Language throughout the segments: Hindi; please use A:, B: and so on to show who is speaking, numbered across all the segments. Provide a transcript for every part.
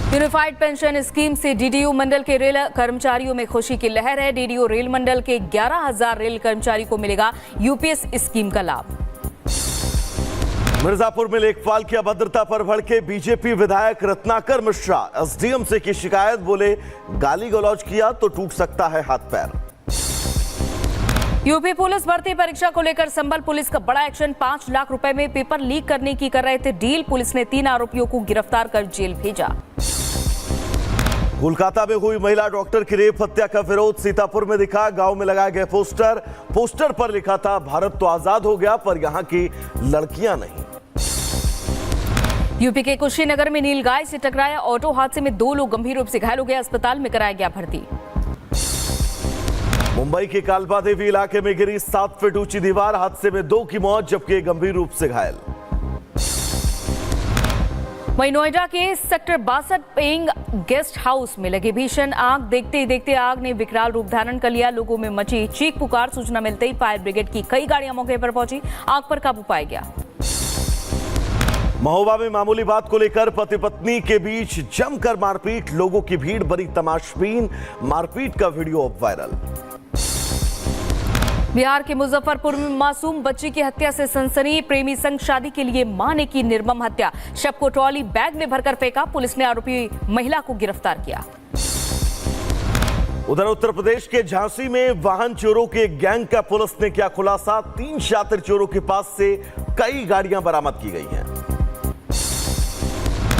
A: यूनिफाइड पेंशन स्कीम से डीडीयू मंडल के रेल कर्मचारियों में खुशी की लहर है। डीडीयू रेल मंडल के 11,000 रेल कर्मचारी को मिलेगा यूपीएस स्कीम का लाभ।
B: मिर्जापुर में लेखपाल की अभद्रता पर भड़के बीजेपी विधायक रत्नाकर मिश्रा। एसडीएम से की शिकायत, बोले गाली गलौज किया तो टूट सकता है हाथ पैर।
A: यूपी पुलिस भर्ती परीक्षा को लेकर संभल पुलिस का बड़ा एक्शन। 5 लाख रुपए में पेपर लीक करने की कर रहे थे डील। पुलिस ने 3 आरोपियों को गिरफ्तार कर जेल भेजा।
B: कोलकाता में हुई महिला डॉक्टर की रेप हत्या का विरोध सीतापुर में दिखा। गांव में लगाए गए पोस्टर पर लिखा था भारत तो आजाद हो गया, पर यहां की लड़कियां नहीं।
A: यूपी के कुशीनगर में नीलगाय से टकराया ऑटो हादसे में 2 लोग गंभीर रूप से घायल हो गए। अस्पताल में कराया गया भर्ती।
B: मुंबई के कालबा देवी इलाके में गिरी 7 फीट ऊंची दीवार। हादसे में 2 की मौत, जबकि गंभीर रूप से घायल।
A: वहीं नोएडा के सेक्टर 62 पेइंग गेस्ट हाउस में लगी भीषण आग। देखते ही देखते आग ने विकराल रूप धारण कर लिया। लोगों में मची चीख पुकार। सूचना मिलते ही फायर ब्रिगेड की कई गाड़ियां मौके पर पहुंची। आग पर काबू पाया गया।
B: महोबा में मामूली बात को लेकर पति पत्नी के बीच जमकर मारपीट। लोगों की भीड़ बड़ी तमाशबीन। मारपीट का वीडियो अब वायरल।
A: बिहार के मुजफ्फरपुर में मासूम बच्ची की हत्या से सनसनी। प्रेमी संग शादी के लिए मां ने की निर्मम हत्या। शव को ट्रॉली बैग में भरकर फेंका। पुलिस ने आरोपी महिला को गिरफ्तार किया।
B: उधर उत्तर प्रदेश के झांसी में वाहन चोरों के गैंग का पुलिस ने किया खुलासा। 3 शातिर चोरों के पास से कई गाड़ियां बरामद की गई हैं।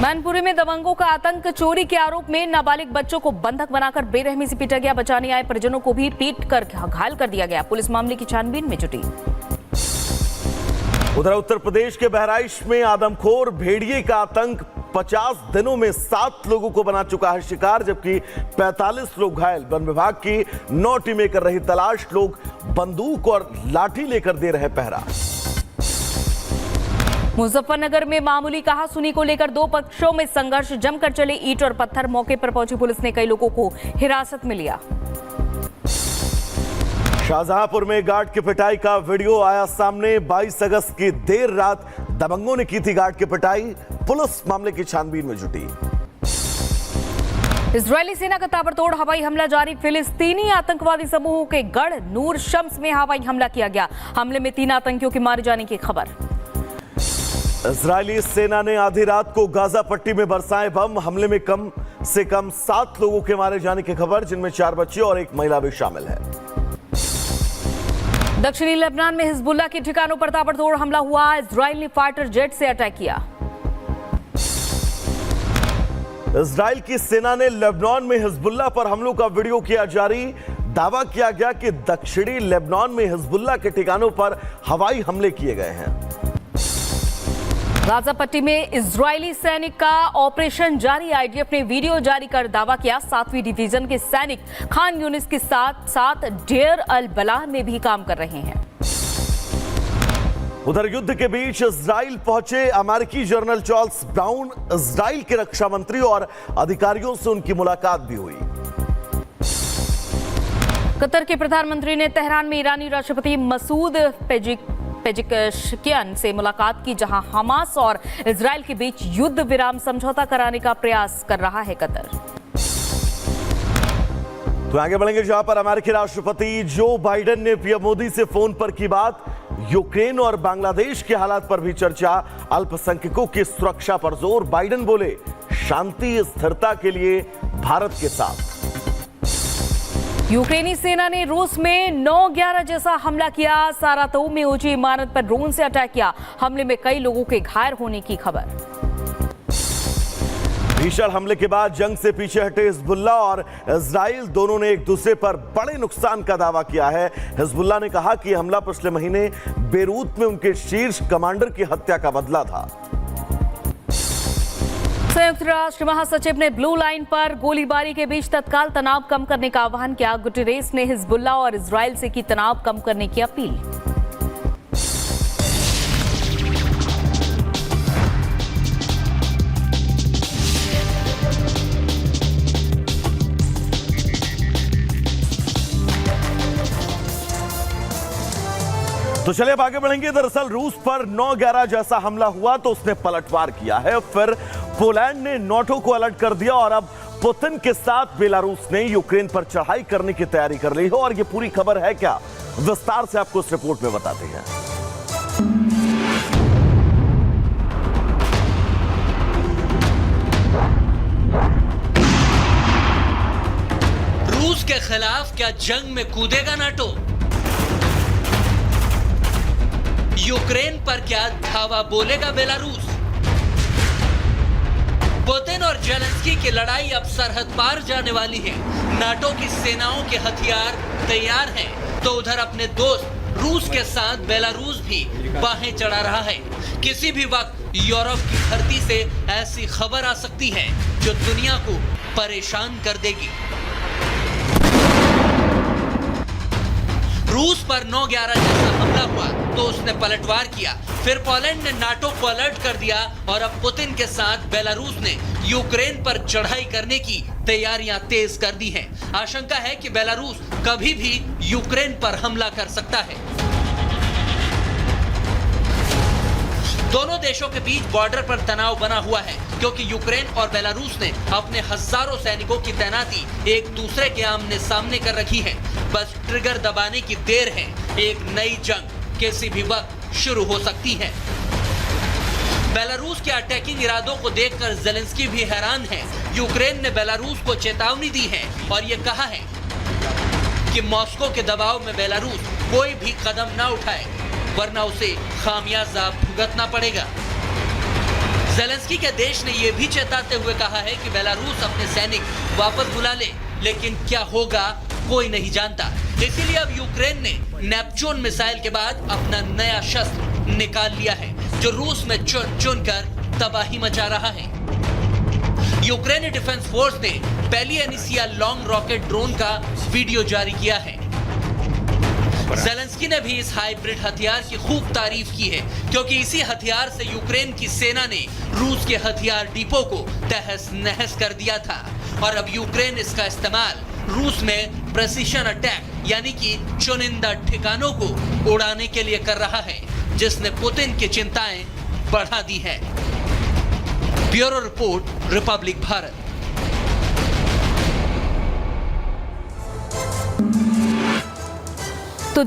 A: मैनपुरी में दबंगों का आतंक। चोरी के आरोप में नाबालिग बच्चों को बंधक बनाकर बेरहमी से पीटा गया। बचाने आए परिजनों को भी पीट कर घायल कर दिया गया। पुलिस मामले की छानबीन में जुटी।
B: उधर उत्तर प्रदेश के बहराइच में आदमखोर भेड़िए का आतंक। 50 दिनों में 7 लोगों को बना चुका है शिकार, जबकि 45 लोग घायल। वन विभाग की 9 टीमें कर रही तलाश। लोग बंदूक और लाठी लेकर दे रहे पहरा।
A: मुजफ्फरनगर में मामूली कहासुनी को लेकर 2 पक्षों में संघर्ष। जमकर चले ईंट और पत्थर। मौके पर पहुंची पुलिस ने कई लोगों को हिरासत में लिया।
B: शाहजहांपुर में गार्ड की पिटाई का वीडियो आया सामने। 22 अगस्त की देर रात दबंगों ने की थी गार्ड की पिटाई। पुलिस मामले की छानबीन में जुटी।
A: इजरायली सेना का ताबड़तोड़ हवाई हमला जारी। फिलिस्तीनी आतंकवादी समूहों के गढ़ नूर शम्स में हवाई हमला किया गया। हमले में 3 आतंकियों के मारे जाने की खबर।
B: इजरायली सेना ने आधी रात को गाजा पट्टी में बरसाए बम। हमले में कम से कम 7 लोगों के मारे जाने की खबर, जिनमें 4 बच्चे और 1 महिला भी शामिल है।
A: दक्षिणी लेबनान में हिजबुल्लाह के ठिकानों पर ताबड़तोड़ हमला हुआ। इजरायल ने फाइटर जेट से अटैक किया।
B: इजरायल की सेना ने लेबनान में हिजबुल्लाह पर हमलों का वीडियो किया जारी। दावा किया गया कि दक्षिणी लेबनान में हिजबुल्लाह के ठिकानों पर हवाई हमले किए गए हैं।
A: गाजा पट्टी में इजरायली सैनिक का ऑपरेशन जारी। आईडीएफ ने वीडियो जारी कर दावा किया 7वीं डिवीजन के सैनिक खान यूनिस के साथ साथ डेयर अल बलाह में भी काम कर रहे हैं।
B: उधर युद्ध के बीच इजराइल पहुंचे अमेरिकी जनरल चार्ल्स ब्राउन। इजराइल के रक्षा मंत्री और अधिकारियों से उनकी मुलाकात भी हुई।
A: कतर के प्रधानमंत्री ने तेहरान में ईरानी राष्ट्रपति मसूद पेजिशकियान से मुलाकात की, जहां हमास और इजरायल के बीच युद्ध विराम समझौता कराने का प्रयास कर रहा है कतर।
B: तो आगे बढ़ेंगे, जहां पर अमेरिकी राष्ट्रपति जो बाइडेन ने पीएम मोदी से फोन पर की बात। यूक्रेन और बांग्लादेश के हालात पर भी चर्चा। अल्पसंख्यकों की सुरक्षा पर जोर। बाइडेन बोले शांति स्थिरता के लिए भारत के साथ।
A: यूक्रेनी सेना ने रूस में 9/11 जैसा हमला किया। सारातोव में ऊंची इमारत पर ड्रोन से अटैक किया। हमले में कई लोगों के घायल होने की खबर।
B: भीषण हमले के बाद जंग से पीछे हटे हिजबुल्लाह और इजराइल दोनों ने एक दूसरे पर बड़े नुकसान का दावा किया है। हिजबुल्लाह ने कहा कि हमला पिछले महीने बेरूत में उनके शीर्ष कमांडर की हत्या का बदला था।
A: संयुक्त राष्ट्र महासचिव ने ब्लू लाइन पर गोलीबारी के बीच तत्काल तनाव कम करने का आह्वान किया। गुटेरेस ने हिजबुल्लाह और इजराइल से की तनाव कम करने की अपील।
B: तो चलिए अब आगे बढ़ेंगे। दरअसल रूस पर 9/11 जैसा हमला हुआ तो उसने पलटवार किया है। फिर पोलैंड ने नाटो को अलर्ट कर दिया और अब पुतिन के साथ बेलारूस ने यूक्रेन पर चढ़ाई करने की तैयारी कर ली है। और ये पूरी खबर है क्या, विस्तार से आपको इस रिपोर्ट में बताते हैं।
C: रूस के खिलाफ क्या जंग में कूदेगा नाटो? यूक्रेन पर क्या धावा बोलेगा बेलारूस? पुतिन और जेलेंस्की की लड़ाई अब सरहद पार जाने वाली है। नाटो की सेनाओं के हथियार तैयार हैं, तो उधर अपने दोस्त रूस के साथ बेलारूस भी बाहें चढ़ा रहा है। किसी भी वक्त यूरोप की धरती से ऐसी खबर आ सकती है जो दुनिया को परेशान कर देगी। रूस पर 9/11 जैसा हमला हुआ तो उसने पलटवार किया, फिर पोलैंड ने नाटो को अलर्ट कर दिया और अब पुतिन के साथ बेलारूस ने यूक्रेन पर चढ़ाई करने की तैयारियां तेज कर दी हैं। आशंका है कि बेलारूस कभी भी यूक्रेन पर हमला कर सकता है। दोनों देशों के बीच बॉर्डर पर तनाव बना हुआ है क्योंकि यूक्रेन और बेलारूस ने अपने हजारों सैनिकों की तैनाती एक दूसरे के आमने सामने कर रखी है। बस ट्रिगर दबाने की देर है, एक नई जंग किसी भी वक्त शुरू हो सकती है। बेलारूस के अटैकिंग इरादों को देखकर जेलेंस्की भी हैरान है। यूक्रेन ने बेलारूस को चेतावनी दी है और यह कहा है कि मॉस्को के दबाव में बेलारूस कोई भी कदम ना उठाए, वरना उसे खामियाजा भुगतना पड़ेगा। जेलेंस्की के देश ने यह भी चेताते हुए कहा है कि बेलारूस अपने सैनिक वापस बुला ले, लेकिन क्या होगा कोई नहीं जानता। इसीलिए अब यूक्रेन ने नेपच्यून मिसाइल के बाद अपना नया शस्त्र निकाल लिया है, जो रूस में चुन चुन कर तबाही मचा रहा है। यूक्रेनी डिफेंस फोर्स ने पहली एनिसिया लॉन्ग रॉकेट ड्रोन का वीडियो जारी किया है। जेलेंस्की ने भी इस हाइब्रिड हथियार की खूब तारीफ की है, क्योंकि इसी हथियार से यूक्रेन की सेना ने रूस के हथियार डिपो को तहस नहस कर दिया था और अब यूक्रेन इसका इस्तेमाल रूस में प्रेसिशन अटैक यानी कि चुनिंदा ठिकानों को उड़ाने के लिए कर रहा है, जिसने पुतिन की चिंताएं बढ़ा दी है। Bureau report, Republic Bharat.
A: तो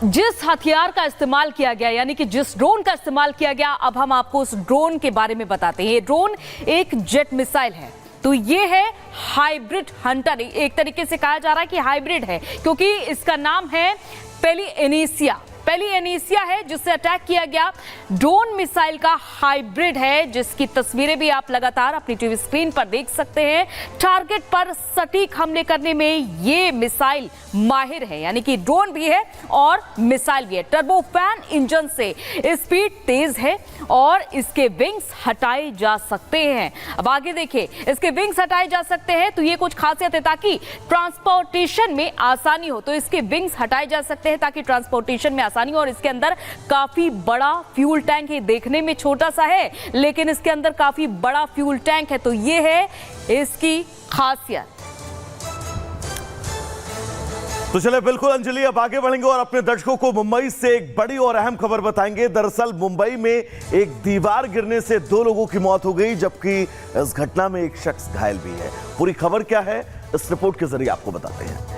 A: जिस हथियार का इस्तेमाल किया गया, यानी कि जिस ड्रोन का इस्तेमाल किया गया, अब हम आपको उस ड्रोन के बारे में बताते हैं। ये ड्रोन एक जेट मिसाइल है। तो ये है हाइब्रिड हंटर। एक तरीके से कहा जा रहा है कि हाइब्रिड है, क्योंकि इसका नाम है पहली एनीसिया है, जिससे अटैक किया गया ड्रोन मिसाइल का हाइब्रिड है, जिसकी तस्वीरें भी आप लगातार अपनी टीवी स्क्रीन पर देख सकते हैं। टारगेट पर सटीक हमले करने में ये मिसाइल माहिर है, यानी कि ड्रोन भी है और मिसाइल भी है। टर्बोफैन इंजन से स्पीड तेज है और इसके विंग्स हटाए जा सकते हैं। अब आगे देखिए, इसके विंग्स हटाए जा सकते हैं तो ये कुछ खासियत है ताकि ट्रांसपोर्टेशन में आसानी हो। तो इसके विंग्स हटाए जा सकते हैं ताकि ट्रांसपोर्टेशन में आसानी हो। और इसके अंदर काफी बड़ा फ्यूल टैंक है। देखने में छोटा सा है, लेकिन इसके अंदर काफी बड़ा फ्यूल टैंक है। तो ये है इसकी खासियत।
B: तो चले बिल्कुल अंजलि, अब आगे बढ़ेंगे और अपने दर्शकों को मुंबई से एक बड़ी और अहम खबर बताएंगे। दरअसल मुंबई में एक दीवार गिरने से 2 लोगों की मौत हो गई, जबकि इस घटना में एक शख्स घायल भी है। पूरी खबर क्या है, इस रिपोर्ट के जरिए आपको बताते हैं।